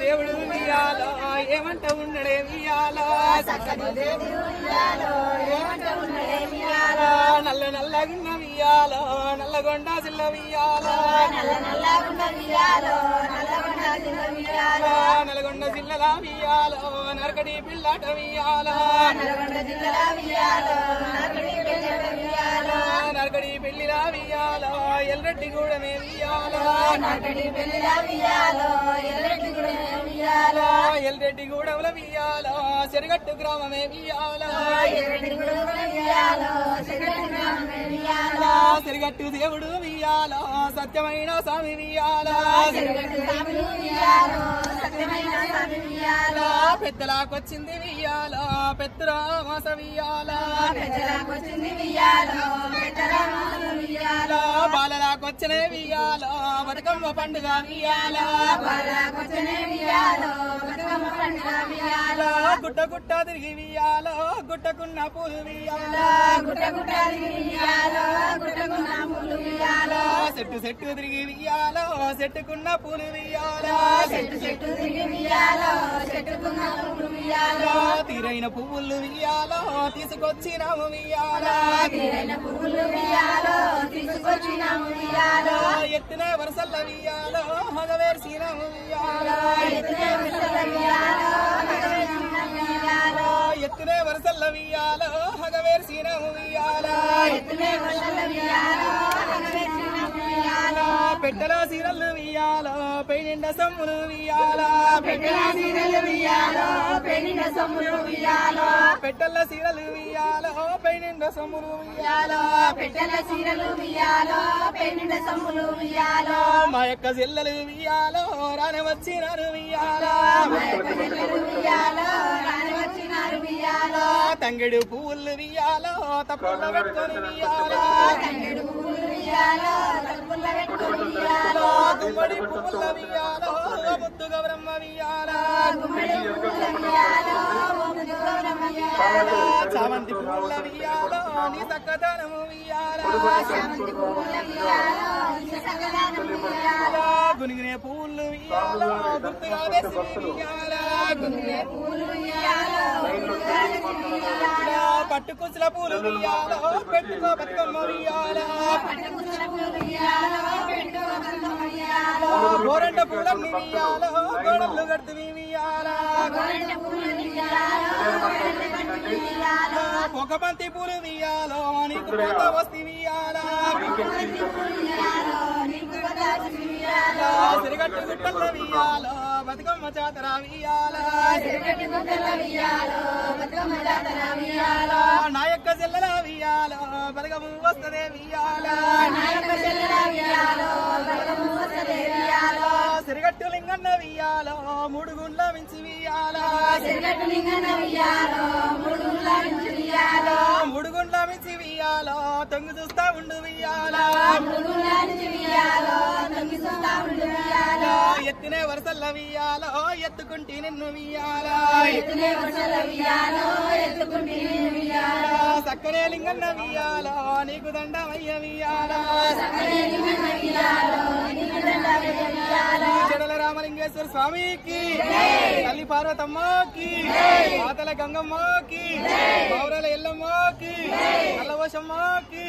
దేవుడు వియాలో ఏమంట ఉండడే వియాలో నల్ల నల్లగున్న వియాలో నల్లగొండ జిల్ల వియాలో నల్గొండ జిల్లల వియాలో నరకడి పిల్లాట వియాలో నరకడి పెళ్లిల వియాలో ఎల్రెడ్డి గూడమే వియాలో ఎల్రెడ్డి గూడెంల వియాలో చెరగట్టు గ్రామమే వియాలో చెరగట్టు దేవుడు వియాలో సత్యమైన స్వామి వియాలో పెద్దలాకొచ్చింది వియాలో పెద్దరామాస వియాలో బాలలాకొచ్చిన వియాలో బతుకమ్మ పండుగ వియాలో గుట్ట గుట్ట తిరిగి వియాలో గుట్టకున్న పూలు వియాలో చెట్టు చెట్టు తిరిగి వియాలో చెట్టుకున్న పూలు వియాలో తీరైన పువ్వులు వియాలో తీసుకొచ్చినాము వియాలో ఎత్తున వరసల్ల వియాలో హగవేర్సినాము వియాలో ఎత్తునే వరసల్ల వియాలో హగవేర్సినాము వియాలో పెట్టల సీరలు వియాలో పెయిండ సమ్ములు వియాలో పెట్టల సీరలు వియాలో పెయిండ సమ్ములు వియాలో మా యొక్క జిల్లలు వియాలో రాని వచ్చినారు వియాలో తంగెడు పువ్వులు వియాలో తప్పుల పెట్టుకొని వియాలో గుమ్మడి పువ్వుల వియాలో ముద్దుగా బ్రహ్మ వియాలో చామంతి పువ్వుల వియాలో నీ సక్కదనము వియాలో గునిగినే పువ్వులు వియాలో గుర్తుగా వేసి వియాలో పట్టుకుసుల పూలు వియాలో పెట్టుకో బతుకమ్మ వియాలో గోరంట పూలన్నీ వియాలో గోడలు కడుతువి వియాలో ఒక బంతి పూలు వియాలో నీకు పోత వస్తి వియాలో సిరిగట్టు గుట్టల వియాలో బతుకమ్మ జాతర వియాలో నా యొక్క జిల్లల వియాలో బతుకమ్మ వస్తదే వియాలో సిరిగట్టు లింగన్న వియాలో మూడు గుండ్ల మించి వియాలో మూడు గుండ్ల మించి వియాలో తొంగి చూస్తా ఉండు వియాలో ఎత్తునే వరసల్ల వియాలో ఎత్తుకుంటే నిన్ను వియాలో సక్కనే లింగన్న వియాలో నీకు దండమయ్య వియాలో చెడల రామలింగేశ్వర స్వామికి తల్లి పార్వతమ్మకి మాతల గంగమ్మకి పౌరల ఎల్లమ్మకి నల్లవశమ్మకి